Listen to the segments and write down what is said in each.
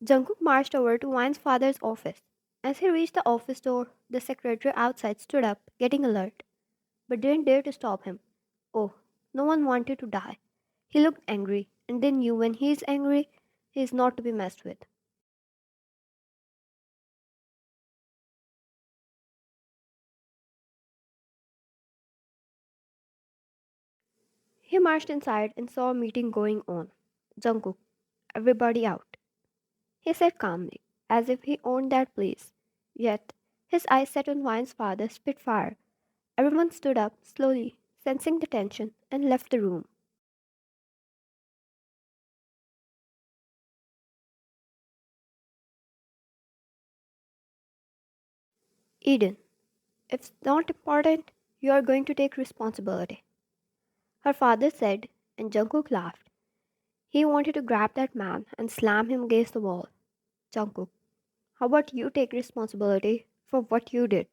Jungkook marched over to Wine's father's office. As he reached the office door, the secretary outside stood up, getting alert, but didn't dare to stop him. Oh, no one wanted to die. He looked angry, and they knew when he is angry, he is not to be messed with. He marched inside and saw a meeting going on. Jungkook, everybody out, he said calmly, as if he owned that place. Yet, his eyes set on Wine's father spit fire. Everyone stood up slowly, sensing the tension, and left the room. Eden, if it's not important, you are going to take responsibility, her father said, and Jungkook laughed. He wanted to grab that man and slam him against the wall. Jungkook, how about you take responsibility for what you did?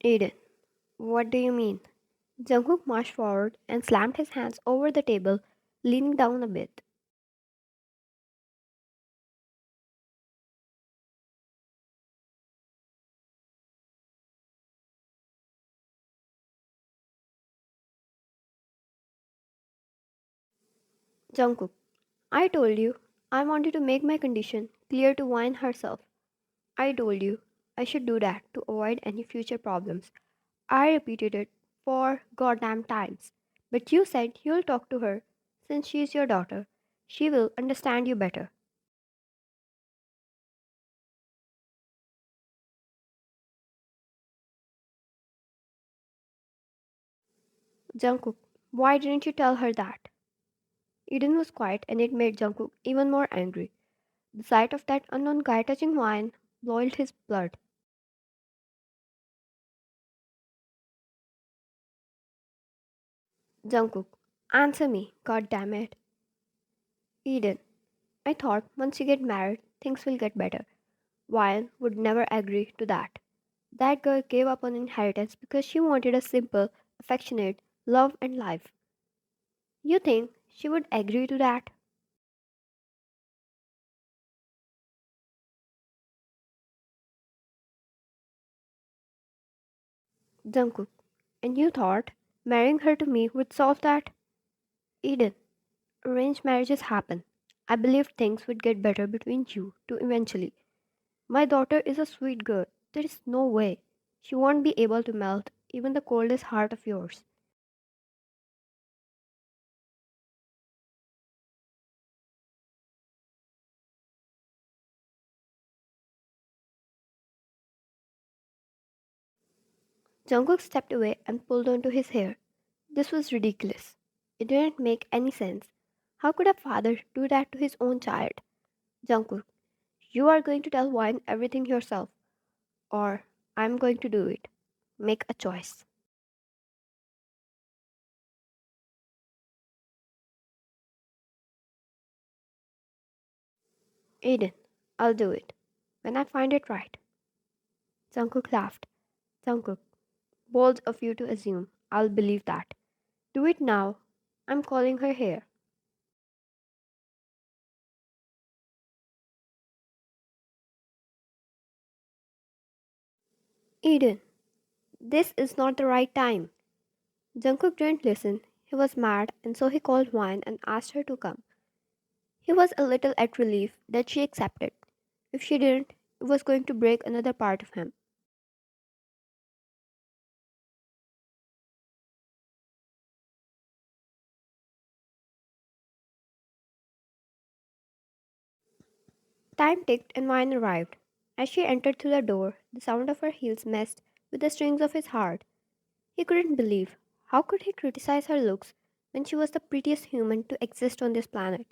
Eden, what do you mean? Jungkook marched forward and slammed his hands over the table, leaning down a bit. Jungkook, I told you I wanted to make my condition clear to Wine herself. I told you I should do that to avoid any future problems. I repeated it 4 goddamn times. But you said you'll talk to her. Since she is your daughter, she will understand you better. Jungkook, why didn't you tell her that? Eden was quiet and it made Jungkook even more angry. The sight of that unknown guy touching Wine boiled his blood. Jungkook, answer me, god damn it. Eden, I thought once you get married, things will get better. Wine would never agree to that. That girl gave up on inheritance because she wanted a simple, affectionate love and life. You think she would agree to that? Jungkook, and you thought marrying her to me would solve that? Eden, arranged marriages happen. I believed things would get better between you two eventually. My daughter is a sweet girl. There is no way she won't be able to melt even the coldest heart of yours. Jungkook stepped away and pulled onto his hair. This was ridiculous. It didn't make any sense. How could a father do that to his own child? Jungkook, you are going to tell Wine everything yourself, or I'm going to do it. Make a choice. Aiden, I'll do it. When I find it right. Jungkook laughed. Jungkook, bold of you to assume I'll believe that. Do it now. I'm calling her here. Eden, this is not the right time. Jungkook didn't listen. He was mad, and so he called Wine and asked her to come. He was a little at relief that she accepted. If she didn't, it was going to break another part of him. Time ticked and Wine arrived. As she entered through the door, the sound of her heels messed with the strings of his heart. He couldn't believe. How could he criticize her looks when she was the prettiest human to exist on this planet?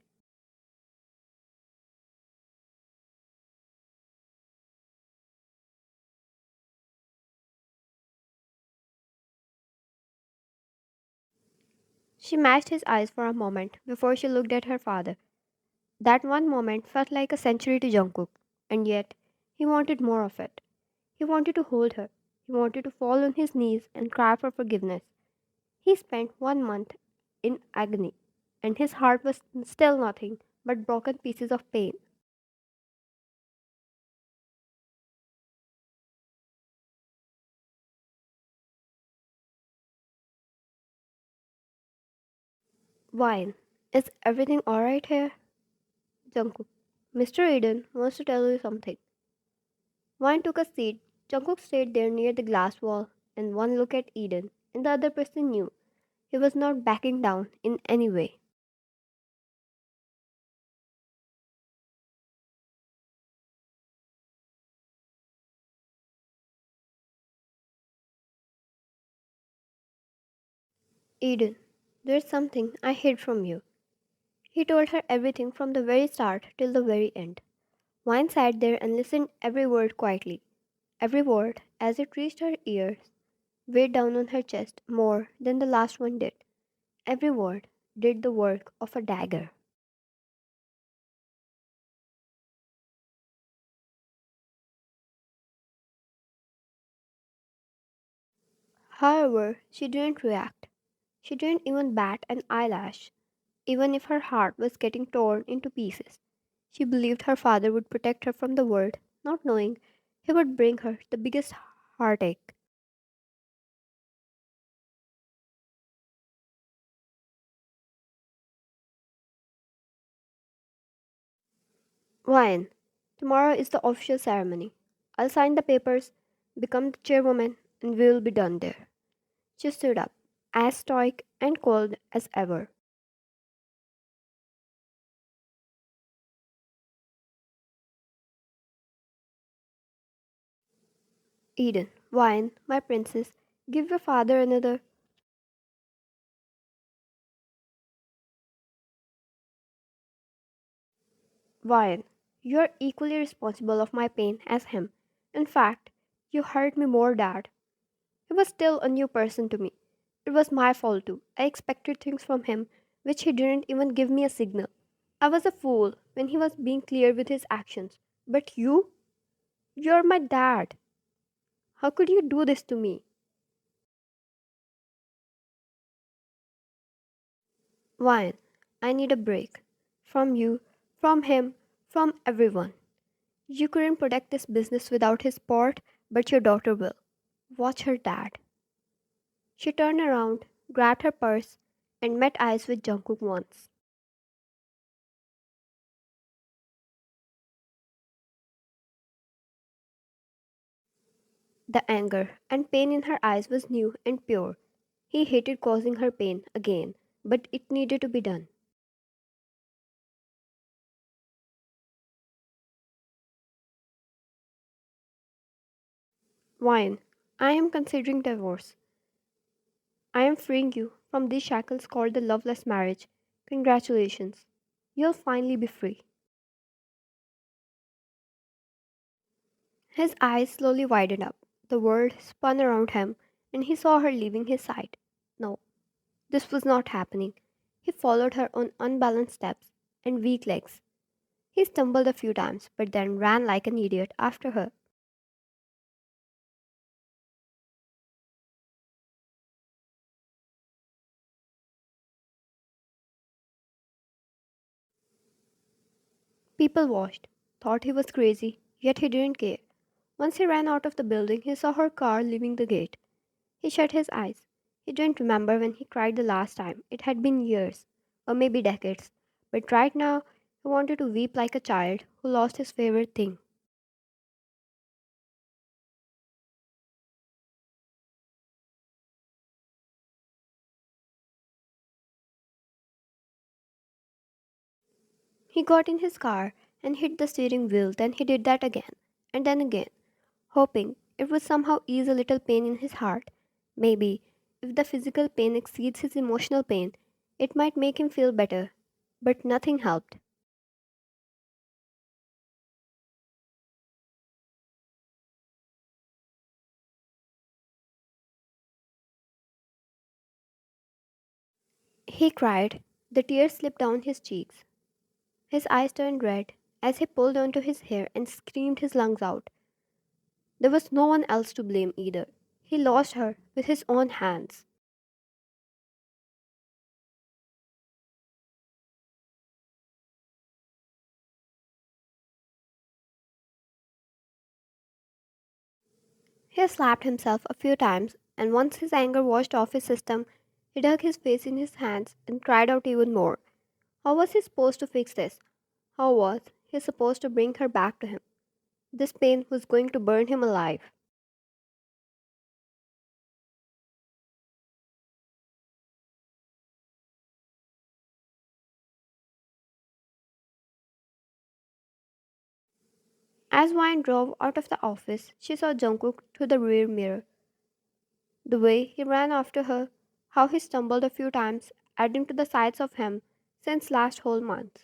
She matched his eyes for a moment before she looked at her father. That one moment felt like a century to Jungkook, and yet he wanted more of it. He wanted to hold her. He wanted to fall on his knees and cry for forgiveness. He spent 1 month in agony, and his heart was still nothing but broken pieces of pain. Wine. Is everything alright here? Jungkook. Mr. Eden wants to tell you something. Wine took a seat. Jungkook stayed there near the glass wall, and one look at Eden, and the other person knew he was not backing down in any way. Eden, there's something I hid from you. He told her everything from the very start till the very end. Wine sat there and listened every word quietly. Every word, as it reached her ears, weighed down on her chest more than the last one did. Every word did the work of a dagger. However, she didn't react. She didn't even bat an eyelash, even if her heart was getting torn into pieces. She believed her father would protect her from the world, not knowing he would bring her the biggest heartache. Ryan, tomorrow is the official ceremony. I'll sign the papers, become the chairwoman, and we'll be done there. She stood up, as stoic and cold as ever. Eden, Ryan, my princess, give your father another. Ryan, you're equally responsible of my pain as him. In fact, you hurt me more, Dad. He was still a new person to me. It was my fault too. I expected things from him which he didn't even give me a signal. I was a fool when he was being clear with his actions. But you? You're my dad. How could you do this to me? Ryan, I need a break. From you, from him, from everyone. You couldn't protect this business without his support, but your daughter will. Watch her, Dad. She turned around, grabbed her purse, and met eyes with Jungkook once. The anger and pain in her eyes was new and pure. He hated causing her pain again, but it needed to be done. Ryan, I am considering divorce. I am freeing you from these shackles called the loveless marriage. Congratulations. You'll finally be free. His eyes slowly widened up. The world spun around him, and he saw her leaving his side. No, this was not happening. He followed her on unbalanced steps and weak legs. He stumbled a few times, but then ran like an idiot after her. People watched, thought he was crazy, yet he didn't care. Once he ran out of the building, he saw her car leaving the gate. He shut his eyes. He didn't remember when he cried the last time. It had been years, or maybe decades. But right now, he wanted to weep like a child who lost his favorite thing. He got in his car and hit the steering wheel, then he did that again, and then again, hoping it would somehow ease a little pain in his heart. Maybe, if the physical pain exceeds his emotional pain, it might make him feel better. But nothing helped. He cried. The tears slipped down his cheeks. His eyes turned red as he pulled onto his hair and screamed his lungs out. There was no one else to blame either. He lost her with his own hands. He slapped himself a few times, and once his anger washed off his system, he dug his face in his hands and cried out even more. How was he supposed to fix this? How was he supposed to bring her back to him? This pain was going to burn him alive. As Wine drove out of the office, she saw Jungkook through the rear mirror. The way he ran after her, how he stumbled a few times, adding to the sights of him since last whole month.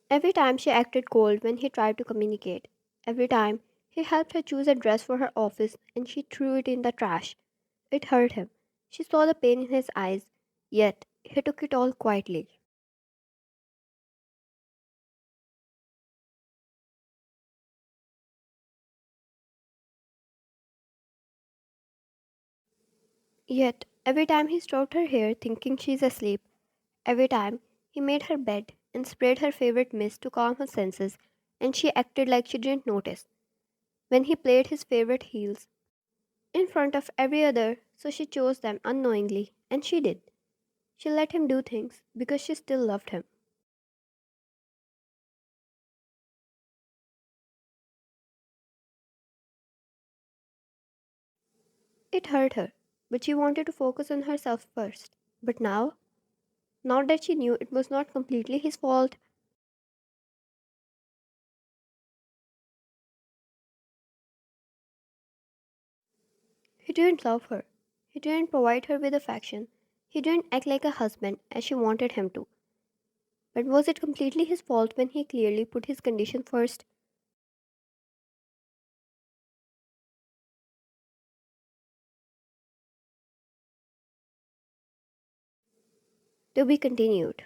Every time she acted cold when he tried to communicate. Every time he helped her choose a dress for her office and she threw it in the trash. It hurt him. She saw the pain in his eyes, yet he took it all quietly. Yet every time he stroked her hair thinking she's asleep, every time he made her bed and sprayed her favorite mist to calm her senses, and she acted like she didn't notice. When he played his favorite heels in front of every other, so she chose them unknowingly, and she did. She let him do things because she still loved him. It hurt her, but she wanted to focus on herself first. But now that she knew it was not completely his fault, he didn't love her. He didn't provide her with affection. He didn't act like a husband as she wanted him to. But was it completely his fault when he clearly put his condition first? To be continued.